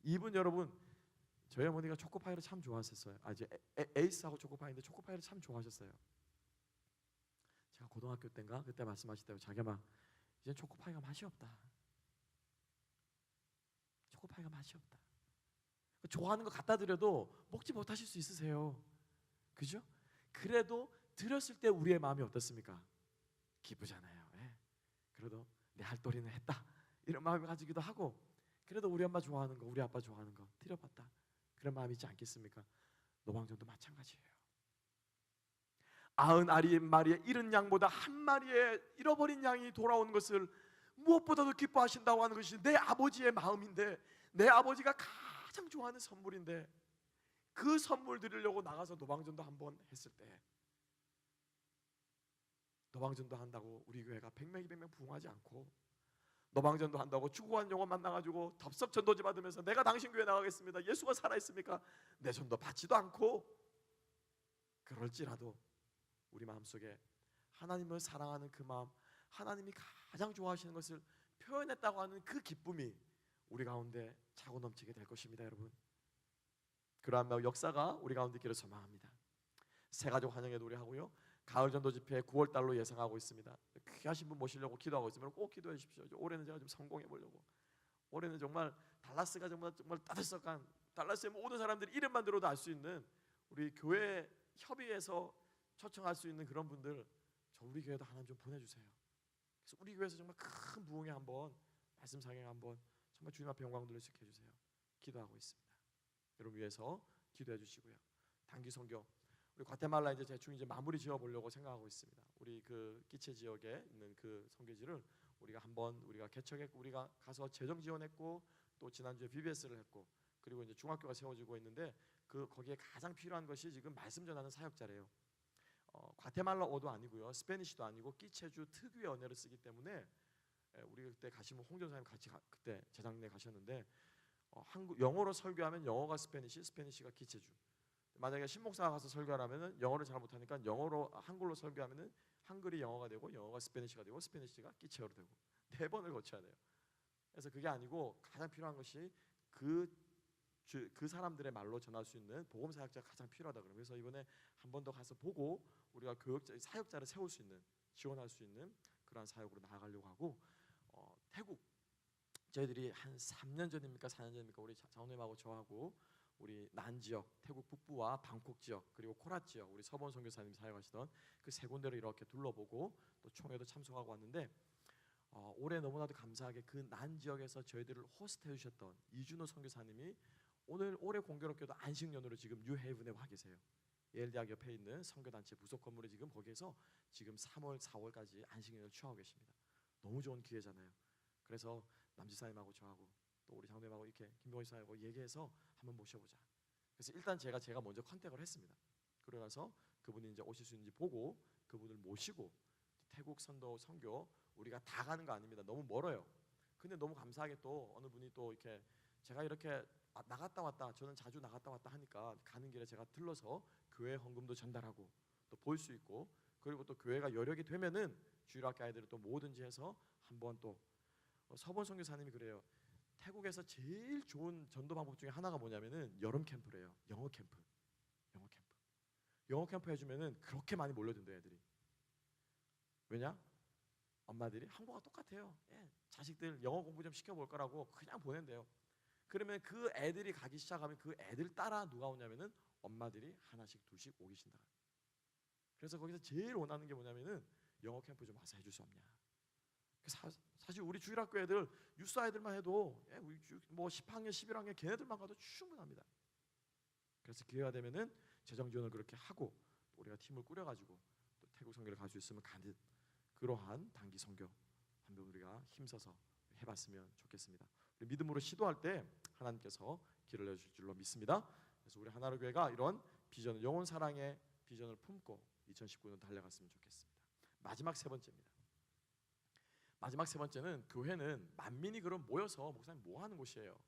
이분 여러분, 저희 어머니가 초코파이를 참 좋아하셨어요. 이제 에이스하고 초코파이인데 초코파이를 참 좋아하셨어요. 제가 고등학교 때인가 그때 말씀하시더라고요. 자기야, 이제 초코파이가 맛이 없다. 초코파이가 맛이 없다. 좋아하는 거 갖다 드려도 먹지 못하실 수 있으세요. 그죠? 그래도 드렸을 때 우리의 마음이 어떻습니까? 기쁘잖아요. 예. 그래도 내 할 도리는 했다 이런 마음을 가지기도 하고, 그래도 우리 엄마 좋아하는 거, 우리 아빠 좋아하는 거 드려봤다 그런 마음이 있지 않겠습니까? 노방전도 마찬가지예요. 90마리의 잃은 양보다 한 마리의 잃어버린 양이 돌아오는 것을 무엇보다도 기뻐하신다고 하는 것이 내 아버지의 마음인데, 내 아버지가 가장 좋아하는 선물인데, 그 선물 드리려고 나가서 노방전도 한번 했을 때, 노방전도 한다고 우리 교회가 100명 200명 부흥하지 않고, 노방전도 한다고 죽어간 영혼 만나가지고 덥석 전도지 받으면서 내가 당신 교회 나가겠습니다, 예수가 살아있습니까? 내 전도 받지도 않고, 그럴지라도 우리 마음속에 하나님을 사랑하는 그 마음, 하나님이 가장 좋아하시는 것을 표현했다고 하는 그 기쁨이 우리 가운데 차고 넘치게 될 것입니다. 여러분, 그러한 역사가 우리 가운데 있기를 소망합니다. 새가족 환영회 노래하고요, 가을 전도 집회 9월 달로 예상하고 있습니다. 귀하신 분 모시려고 기도하고 있으면 꼭 기도해 주십시오. 올해는 제가 좀 성공해 보려고. 올해는 정말 달라스가 정말 따뜻한, 달라스에 모든 사람들이 이름만 들어도 알 수 있는, 우리 교회 협의해서 초청할 수 있는 그런 분들, 저 우리 교회도 하나님 좀 보내주세요. 그래서 우리 교회에서 정말 큰 부흥에 한번, 말씀 상행 한번 정말 주님 앞에 영광 돌릴 수 있게 해주세요. 기도하고 있습니다. 여러분 위해서 기도해 주시고요. 단기 선교, 우리 과테말라 이제 대충 이제 마무리 지어 보려고 생각하고 있습니다. 우리 그 끼체 지역에 있는 그 선교지를 우리가 한번 우리가 개척했고, 우리가 가서 재정 지원했고, 또 지난주에 BBS를 했고, 그리고 이제 중학교가 세워지고 있는데, 그 거기에 가장 필요한 것이 지금 말씀 전하는 사역자래요. 과테말라어도 아니고요, 스페니쉬도 아니고 끼체주 특유의 언어를 쓰기 때문에, 우리 그때 가시면 홍 전사님 같이 그때 재작년에 가셨는데, 영어로 설교하면 영어가 스페니쉬, 스페니쉬가 끼체주. 만약에 신목사가 가서 설교하라면은 영어를 잘 못하니까 영어로 한글로 설교하면은 한글이 영어가 되고, 영어가 스페니쉬가 되고, 스페니쉬가 끼체어로 되고, 4번을 거쳐야 돼요. 그래서 그게 아니고 가장 필요한 것이 그 사람들의 말로 전할 수 있는 복음 사역자가 가장 필요하다. 그래서 이번에 한 번 더 가서 보고 우리가 사역자를 세울 수 있는, 지원할 수 있는 그러한 사역으로 나아가려고 하고, 태국 저희들이 한 3년 전입니까 4년 전입니까 우리 장로님하고 저하고 우리 난 지역, 태국 북부와 방콕 지역, 그리고 코랏 지역, 우리 서본 선교사님이 사역하시던 그 세 군데를 이렇게 둘러보고 또 총회도 참석하고 왔는데, 올해 너무나도 감사하게 그 난 지역에서 저희들을 호스트해 주셨던 이준호 선교사님이 올해 공교롭게도 안식년으로 지금 뉴헤이븐에 와 계세요. 예일대학 옆에 있는 선교단체 부속 건물에 지금 거기에서 지금 3월 4월까지 안식년을 취하고 계십니다. 너무 좋은 기회잖아요. 그래서 남지사님하고 저하고 또 우리 장로님하고 이렇게 김병호 지사님하고 얘기해서 한번 모셔보자. 그래서 일단 제가 먼저 컨택을 했습니다. 그러고 나서 그분이 이제 오실 수 있는지 보고 그분을 모시고, 태국 선교 우리가 다 가는 거 아닙니다. 너무 멀어요. 근데 너무 감사하게 또 어느 분이 또 이렇게 제가 이렇게 나갔다 왔다, 저는 자주 나갔다 왔다 하니까 가는 길에 제가 들러서 교회 헌금도 전달하고 또 볼 수 있고, 그리고 또 교회가 여력이 되면은 주일학교 아이들을 또 뭐든지 해서 한번 또 서본 선교사님이 그래요. 태국에서 제일 좋은 전도 방법 중에 하나가 뭐냐면은 여름 캠프래요. 영어 캠프. 영어 캠프 해주면은 그렇게 많이 몰려든대 애들이. 왜냐? 엄마들이 한국과 똑같아요. 예, 자식들 영어 공부 좀 시켜볼 거라고 그냥 보낸대요. 그러면 그 애들이 가기 시작하면 그 애들 따라 누가 오냐면은 엄마들이 하나씩 둘씩 오기 시작해요. 그래서 거기서 제일 원하는 게 뭐냐면은 영어 캠프 좀 와서 해줄 수 없냐. 사실 우리 주일학교 애들 유스 아이들만 해도 뭐 10학년 11학년 걔네들만 가도 충분합니다. 그래서 기회가 되면은 재정 지원을 그렇게 하고 우리가 팀을 꾸려가지고 또 태국 선교를 갈 수 있으면 가는 그러한 단기 선교 한번 우리가 힘써서 해봤으면 좋겠습니다. 우리 믿음으로 시도할 때 하나님께서 길을 내주실 줄로 믿습니다. 그래서 우리 하나로 교회가 이런 비전, 영혼 사랑의 비전을 품고 2019년 달려갔으면 좋겠습니다. 마지막 세 번째입니다. 마지막 세 번째는 교회는 만민이 그럼 모여서 목사님 뭐 하는 곳이에요?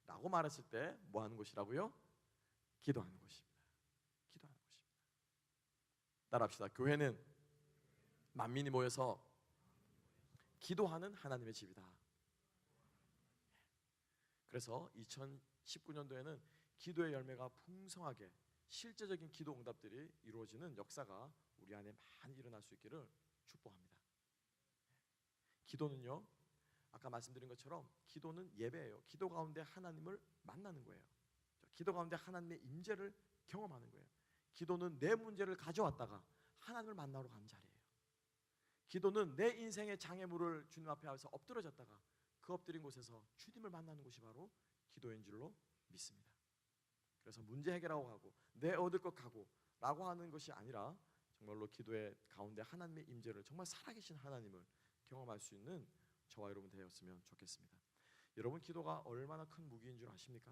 라고 말했을 때 뭐 하는 곳이라고요? 기도하는 곳입니다. 기도하는 곳입니다. 따라합시다. 교회는 만민이 모여서 기도하는 하나님의 집이다. 그래서 2019년도에는 기도의 열매가 풍성하게 실제적인 기도 응답들이 이루어지는 역사가 우리 안에 많이 일어날 수 있기를 축복합니다. 기도는요, 아까 말씀드린 것처럼 기도는 예배예요. 기도 가운데 하나님을 만나는 거예요. 기도 가운데 하나님의 임재를 경험하는 거예요. 기도는 내 문제를 가져왔다가 하나님을 만나러 가는 자리예요. 기도는 내 인생의 장애물을 주님 앞에 와서 엎드려졌다가 그 엎드린 곳에서 주님을 만나는 곳이 바로 기도인 줄로 믿습니다. 그래서 문제 해결하고 가고 내 얻을 것 가고 라고 하는 것이 아니라 정말로 기도의 가운데 하나님의 임재를, 정말 살아계신 하나님을 경험할 수 있는 저와 여러분 되었으면 좋겠습니다. 여러분, 기도가 얼마나 큰 무기인 줄 아십니까?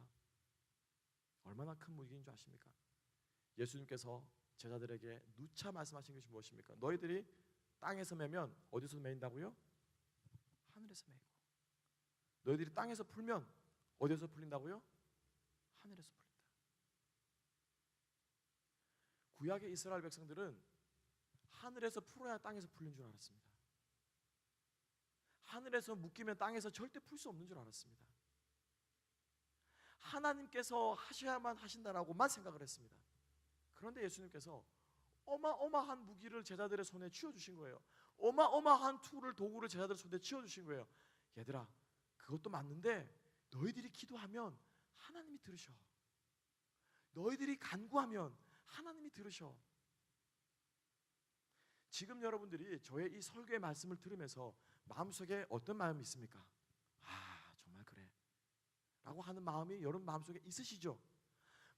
얼마나 큰 무기인 줄 아십니까? 예수님께서 제자들에게 누차 말씀하신 것이 무엇입니까? 너희들이 땅에서 매면 어디서 매인다고요? 하늘에서 매고. 너희들이 땅에서 풀면 어디서 풀린다고요? 하늘에서 풀린다. 구약의 이스라엘 백성들은 하늘에서 풀어야 땅에서 풀린 줄 알았습니다. 하늘에서 묶이면 땅에서 절대 풀 수 없는 줄 알았습니다. 하나님께서 하셔야만 하신다라고만 생각을 했습니다. 그런데 예수님께서 어마어마한 무기를 제자들의 손에 쥐어주신 거예요. 어마어마한 도구를 제자들의 손에 쥐어주신 거예요. 얘들아, 그것도 맞는데 너희들이 기도하면 하나님이 들으셔. 너희들이 간구하면 하나님이 들으셔. 지금 여러분들이 저의 이 설교의 말씀을 들으면서 마음속에 어떤 마음이 있습니까? 아, 정말 그래 라고 하는 마음이 여러분 마음속에 있으시죠?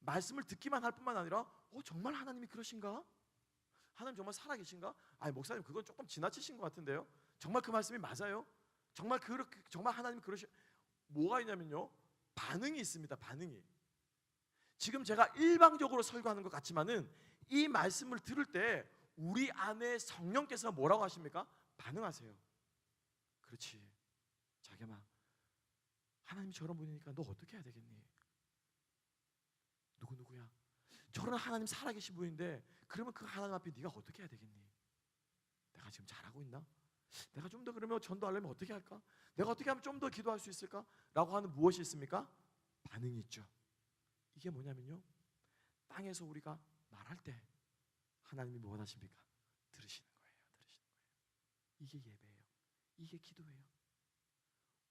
말씀을 듣기만 할 뿐만 아니라 정말 하나님이 그러신가? 하나님 정말 살아계신가? 아니, 목사님 그건 조금 지나치신 것 같은데요? 정말 그 말씀이 맞아요? 정말 그렇게 정말 하나님이 뭐가 있냐면요, 반응이 있습니다. 반응이. 지금 제가 일방적으로 설교하는 것 같지만은 이 말씀을 들을 때 우리 안에 성령께서 뭐라고 하십니까? 반응하세요. 그렇지, 자기야, 하나님이 저런 분이니까 너 어떻게 해야 되겠니? 누구야? 저런 하나님 살아계신 분인데 그러면 그 하나님 앞에 네가 어떻게 해야 되겠니? 내가 지금 잘하고 있나? 내가 좀 더 그러면 전도하려면 어떻게 할까? 내가 어떻게 하면 좀 더 기도할 수 있을까? 라고 하는 무엇이 있습니까? 반응이 있죠. 이게 뭐냐면요, 땅에서 우리가 말할 때 하나님이 뭐 하십니까? 들으시는 거예요. 이게 예배예요. 이게 기도예요.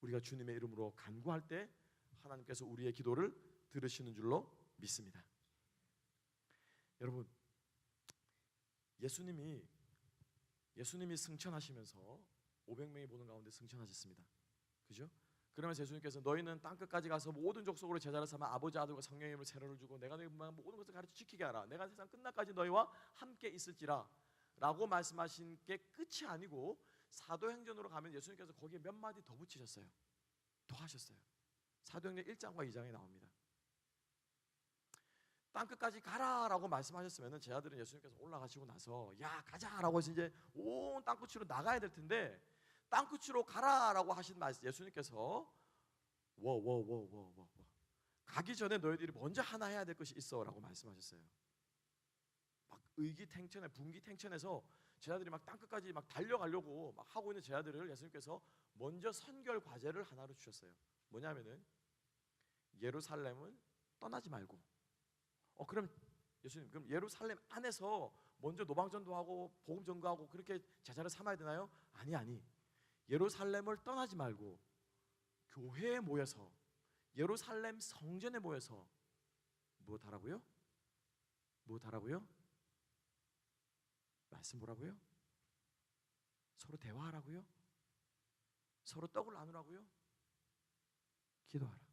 우리가 주님의 이름으로 간구할 때 하나님께서 우리의 기도를 들으시는 줄로 믿습니다. 여러분, 예수님이 승천하시면서 500명이 보는 가운데 승천하셨습니다. 그죠? 그러면서 예수님께서 너희는 땅끝까지 가서 모든 족속으로 제자를 삼아 아버지, 아들과 성령의 이름으로 세례를 주고 내가 너희 모든 것을 가르쳐 지키게 하라. 내가 세상 끝날까지 너희와 함께 있을지라 라고 말씀하신 게 끝이 아니고 사도행전으로 가면 예수님께서 거기에 몇 마디 더 붙이셨어요. 더 하셨어요. 사도행전 1장과 2장에 나옵니다. 땅끝까지 가라라고 말씀하셨으면 제 아들은 예수님께서 올라가시고 나서 야 가자라고 해서 이제 온 땅끝으로 나가야 될 텐데, 땅끝으로 가라라고 하신 말씀 예수님께서 가기 전에 너희들이 먼저 하나 해야 될 것이 있어라고 말씀하셨어요. 막 의기탱천에 분기탱천해서 제 아들이 막 땅끝까지 막 달려가려고 막 하고 있는 제 아들을 예수님께서 먼저 선결 과제를 하나로 주셨어요. 뭐냐면은 예루살렘은 떠나지 말고, 그럼 예수님 그럼 예루살렘 안에서 먼저 노방전도 하고 복음 전도하고 그렇게 제자를 삼아야 되나요? 아니. 예루살렘을 떠나지 말고 교회에 모여서 예루살렘 성전에 모여서 무엇하라고요? 말씀 보라고요? 서로 대화하라고요? 서로 떡을 나누라고요? 기도하라.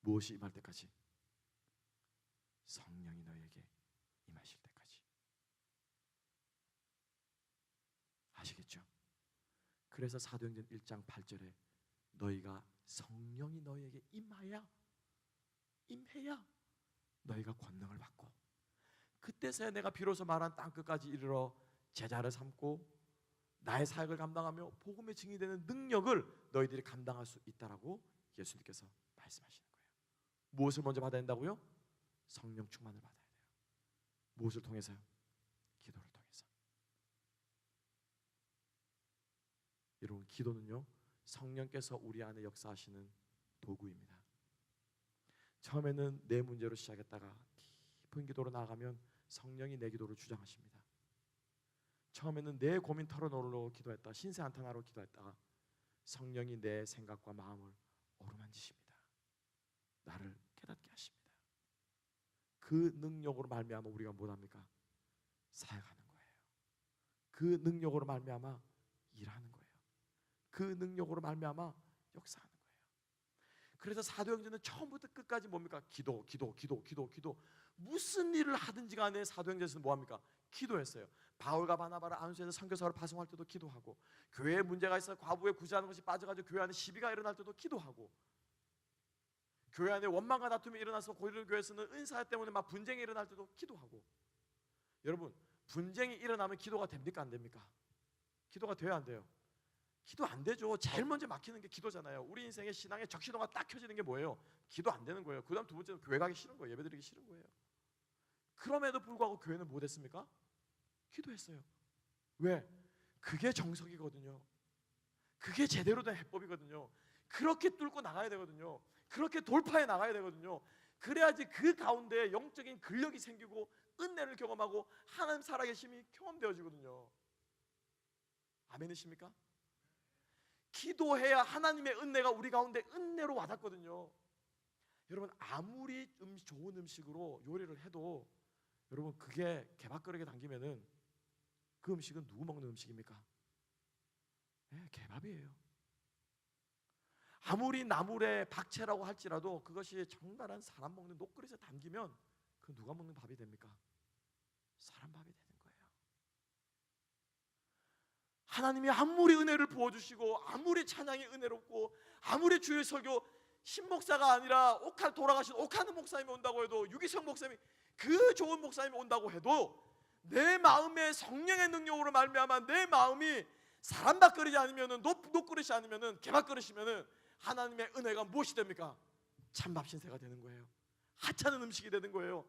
무엇이 임할 때까지? 성령이 너에게 임하실 때까지. 아시겠죠? 그래서 사도행전 1장 8절에 너희가 성령이 너희에게 임해야 너희가 권능을 받고, 그때서야 내가 비로소 말한 땅끝까지 이르러 제자를 삼고 나의 사역을 감당하며 복음의 증인이 되는 능력을 너희들이 감당할 수 있다라고 예수님께서 말씀하시는 거예요. 무엇을 먼저 받아야 된다고요? 성령 충만을 받아야 돼요. 무엇을 통해서요? 기도를 통해서. 여러분, 기도는요 성령께서 우리 안에 역사하시는 도구입니다. 처음에는 내 문제로 시작했다가 깊은 기도로 나아가면 성령이 내 기도를 주장하십니다. 처음에는 내 고민 털어놓으려고 기도했다가 신세 한탄하러 기도했다가 성령이 내 생각과 마음을 어루만지십니다. 나를 깨닫게 하십니다. 그 능력으로 말미암아 우리가 뭐합니까? 사역하는 거예요. 그 능력으로 말미암아 일하는 거예요. 그 능력으로 말미암아 역사하는 거예요. 그래서 사도행전은 처음부터 끝까지 뭡니까? 기도. 무슨 일을 하든지 간에 사도행전에서는 뭐합니까? 기도했어요. 바울과 바나바를 안수해서 선교사로 파송할 때도 기도하고, 교회에 문제가 있어 과부에 구제하는 것이 빠져가지고 교회 안에 시비가 일어날 때도 기도하고, 교회 안에 원망과 다툼이 일어나서 고린도 교회에서는 은사 때문에 막 분쟁이 일어날 때도 기도하고. 여러분, 분쟁이 일어나면 기도가 됩니까? 안 됩니까? 기도가 돼야 안 돼요? 기도 안 되죠. 제일 먼저 막히는 게 기도잖아요. 우리 인생의 신앙의 적신호가 딱 켜지는 게 뭐예요? 기도 안 되는 거예요. 그 다음 두 번째는 교회 가기 싫은 거예요. 예배드리기 싫은 거예요. 그럼에도 불구하고 교회는 뭐 됐습니까? 기도했어요. 왜? 그게 정석이거든요. 그게 제대로 된 해법이거든요. 그렇게 뚫고 나가야 되거든요. 그렇게 돌파해 나가야 되거든요. 그래야지 그 가운데 영적인 근력이 생기고 은혜를 경험하고 하나님 살아계심이 경험되어지거든요. 아멘이십니까? 기도해야 하나님의 은혜가 우리 가운데 은혜로 와닿거든요. 여러분, 아무리 좋은 음식으로 요리를 해도 여러분 그게 개밥그릇에 담기면은 그 음식은 누구 먹는 음식입니까? 개밥이에요. 아무리 나물에 박채라고 할지라도 그것이 정갈한 사람 먹는 녹그릇에 담기면 그 누가 먹는 밥이 됩니까? 사람 밥이 되는 거예요. 하나님이 아무리 은혜를 부어주시고 아무리 찬양이 은혜롭고 아무리 주의 설교 신목사가 아니라 돌아가신 옥하는 목사님이 온다고 해도, 유기성 목사님이 그 좋은 목사님이 온다고 해도 내 마음에 성령의 능력으로 말미암아 내 마음이 사람 밥그릇이 아니면은 녹그릇이 아니면은 개밥그릇이면은 하나님의 은혜가 무엇이 됩니까? 찬밥 신세가 되는 거예요. 하찮은 음식이 되는 거예요.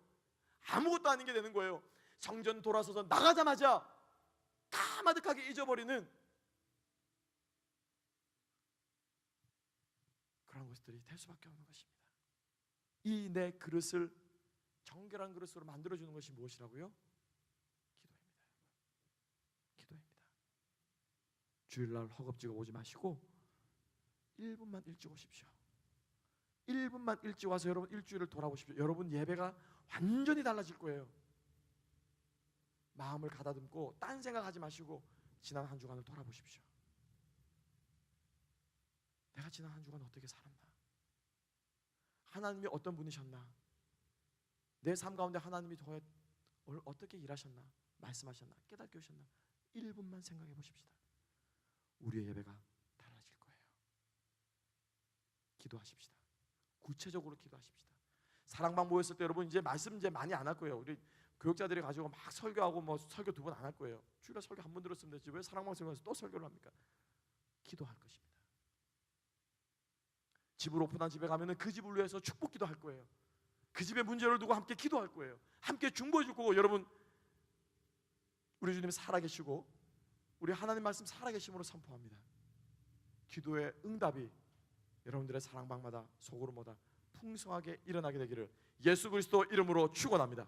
아무것도 아닌 게 되는 거예요. 성전 돌아서서 나가자마자 까마득하게 잊어버리는 그런 것들이 될 수밖에 없는 것입니다. 이 내 그릇을 정결한 그릇으로 만들어주는 것이 무엇이라고요? 기도입니다. 주일날 허겁지겁 오지 마시고 1분만 일찍 오십시오. 1분만 일찍 와서 여러분 일주일을 돌아보십시오. 여러분 예배가 완전히 달라질 거예요. 마음을 가다듬고 딴 생각하지 마시고 지난 한 주간을 돌아보십시오. 내가 지난 한 주간 어떻게 살았나? 하나님이 어떤 분이셨나? 내 삶 가운데 하나님이 오늘 어떻게 일하셨나? 말씀하셨나? 깨닫게 하셨나? 1분만 생각해 보십시다. 우리의 예배가 달라질 거예요. 기도하십시다. 구체적으로 기도하십시다. 사랑방 모였을 때 여러분 이제 말씀 이제 많이 안 할 거예요. 우리 교육자들이 가지고 막 설교하고 뭐 설교 2번 안 할 거예요. 주일날 설교 한 번 들었으면 되지 왜 사랑방 설교에서 또 설교를 합니까? 기도할 것입니다. 집을 오픈한 집에 가면은 그 집을 위해서 축복 기도할 거예요. 그 집의 문제를 두고 함께 기도할 거예요. 함께 중보해 줄 거고, 여러분 우리 주님 살아계시고 우리 하나님 말씀 살아계심으로 선포합니다. 기도의 응답이 여러분들의 사랑방마다 소그룹마다 풍성하게 일어나게 되기를 예수 그리스도 이름으로 축원합니다.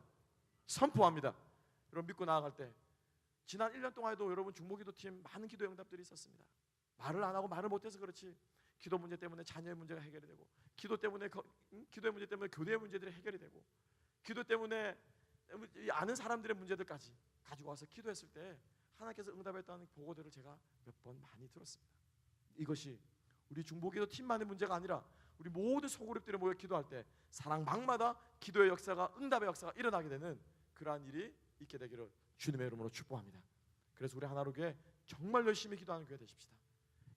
선포합니다. 여러분 믿고 나아갈 때 지난 1년 동안에도 여러분 중보기도팀 많은 기도 응답들이 있었습니다. 말을 안 하고 말을 못해서 그렇지 기도 문제 때문에 자녀의 문제가 해결이 되고, 기도 때문에 기도의 문제 때문에 교대의 문제들이 해결이 되고, 기도 때문에 아는 사람들의 문제들까지 가지고 와서 기도했을 때 하나님께서 응답했다는 보고들을 제가 몇 번 많이 들었습니다. 이것이 우리 중보기도 팀만의 문제가 아니라 우리 모든 소그룹들이 모여 기도할 때 사랑방마다 기도의 역사가, 응답의 역사가 일어나게 되는 그러한 일이 있게 되기를 주님의 이름으로 축복합니다. 그래서 우리 하나로교회 정말 열심히 기도하는 교회 되십시다.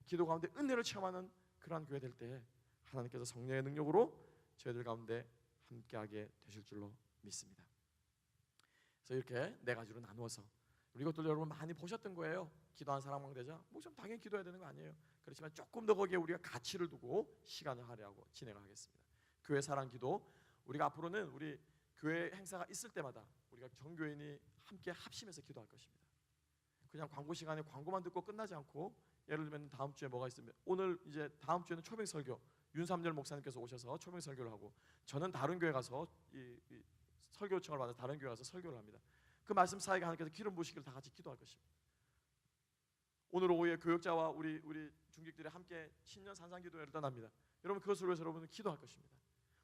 기도 가운데 은혜를 체험하는 그러한 교회 될 때 하나님께서 성령의 능력으로 저희들 가운데 함께하게 되실 줄로 믿습니다. 그래서 이렇게 4가지로 나누어서 우리 이것들 여러분 많이 보셨던 거예요. 기도한 사랑방 되자 뭐 좀 당연히 기도해야 되는 거 아니에요. 그렇지만 조금 더 거기에 우리가 가치를 두고 시간을 할애하고 진행하겠습니다. 교회 사랑 기도, 우리가 앞으로는 우리 교회 행사가 있을 때마다 우리가 전교인이 함께 합심해서 기도할 것입니다. 그냥 광고 시간에 광고만 듣고 끝나지 않고, 예를 들면 다음 주에 뭐가 있으면, 오늘 이제 다음 주에는 초빙 설교 윤삼열 목사님께서 오셔서 초빙 설교를 하고, 저는 다른 교회 가서 이 설교 요청을 받아 다른 교회 가서 설교를 합니다. 그 말씀 사이에 하나님께서 기름 부으시기를 다 같이 기도할 것입니다. 오늘 오후에 교역자와 우리 중직들이 함께 신년 산상기도회를 떠납니다. 여러분 그것을 위해서 여러분은 기도할 것입니다.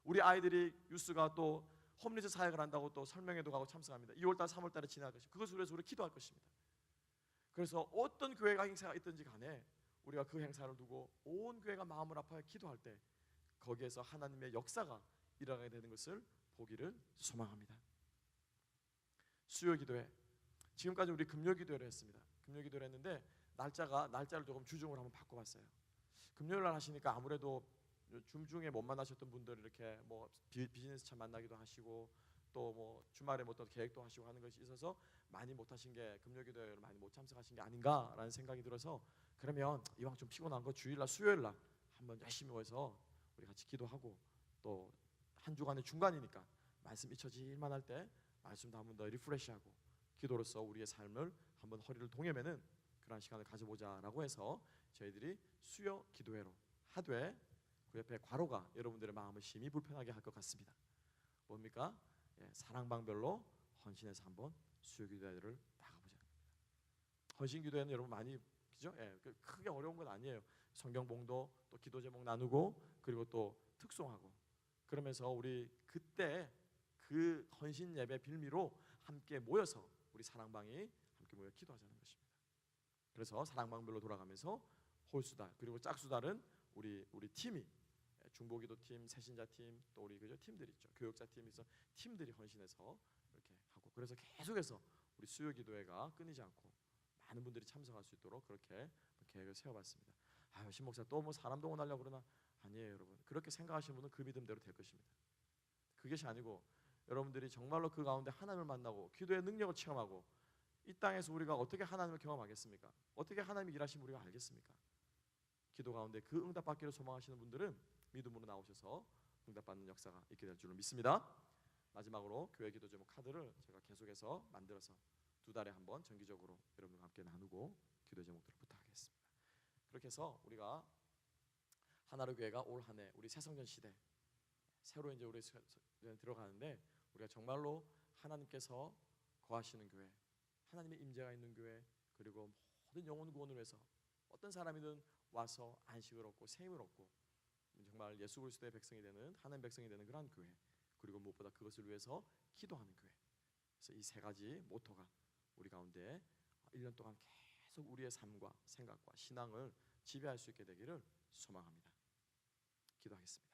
우리 아이들이 유스가 또 홈리스 사역을 한다고 또 설명회도 가고 참석합니다. 2월달 3월달에 지날 것입니다. 그것을 위해서 우리 기도할 것입니다. 그래서 어떤 교회가 행사가 있든지 간에 우리가 그 행사를 두고 온 교회가 마음을 아파해 기도할 때 거기에서 하나님의 역사가 일어나게 되는 것을 보기를 소망합니다. 수요 기도회, 지금까지 우리 금요 기도회를 했습니다. 금요 기도를 했는데 날짜를 조금 주중으로 한번 바꿔봤어요. 금요일 날 하시니까 아무래도 중에 못 만나셨던 분들 이렇게 뭐 비즈니스 차 만나기도 하시고 또 뭐 주말에 뭐 또 계획도 하시고 하는 것이 있어서 많이 못 하신 게, 금요 기도회를 많이 못 참석하신 게 아닌가라는 생각이 들어서, 그러면 이왕 좀 피곤한 거 주일날 수요일 날 한번 열심히 모여서 우리 같이 기도하고, 또 한 주간의 중간이니까 말씀 잊혀질만 할 때 말씀도 한번 더 리프레시하고 기도로서 우리의 삶을 한번 허리를 동여매는 그런 시간을 가져보자라고 해서 저희들이 수요 기도회로 하되, 그 옆에 괄호가 여러분들의 마음을 심히 불편하게 할 것 같습니다. 뭡니까? 사랑방별로 헌신해서 한번 수요 기도회를 나가보자. 헌신 기도회는 여러분 많이 그죠? 크게 어려운 건 아니에요. 성경 봉도, 또 기도 제목 나누고, 그리고 또 특송하고, 그러면서 우리 그때 그 헌신 예배 빌미로 함께 모여서 우리 사랑방이 함께 모여 기도하자는 것입니다. 그래서 사랑방별로 돌아가면서 홀수달 그리고 짝수달은 우리 팀이, 중보기도팀, 새신자팀, 또 우리 그죠 팀들 있죠. 교역자팀에서 팀들이 헌신해서 이렇게 하고, 그래서 계속해서 우리 수요 기도회가 끊이지 않고 많은 분들이 참석할 수 있도록 그렇게 계획을 세워봤습니다. 아유, 신 목사 또 뭐 사람 동원하려고 그러나? 아니에요, 여러분. 그렇게 생각하시는 분은 그 믿음대로 될 것입니다. 그것이 아니고 여러분들이 정말로 그 가운데 하나님을 만나고 기도의 능력을 체험하고, 이 땅에서 우리가 어떻게 하나님을 경험하겠습니까? 어떻게 하나님이 일하시면 우리가 알겠습니까? 기도 가운데 그 응답받기를 소망하시는 분들은 믿음으로 나오셔서 응답받는 역사가 있게 될 줄로 믿습니다. 마지막으로 교회 기도 제목 카드를 제가 계속해서 만들어서 2달에 한 번 정기적으로 여러분과 함께 나누고 기도 제목들을 부탁하겠습니다. 그렇게 해서 우리가 하나로 교회가 올 한 해 우리 새성전 시대 새로 이제 우리 들어가는데, 우리가 정말로 하나님께서 거하시는 교회, 하나님의 임재가 있는 교회, 그리고 모든 영혼 구원을 위해서 어떤 사람이든 와서 안식을 얻고 새 힘을 얻고 정말 예수 그리스도의 백성이 되는, 하나님 백성이 되는 그러한 교회, 그리고 무엇보다 그것을 위해서 기도하는 교회. 그래서 이 3가지 모토가 우리 가운데 1년 동안 계속 우리의 삶과 생각과 신앙을 지배할 수 있게 되기를 소망합니다. 기도하겠습니다.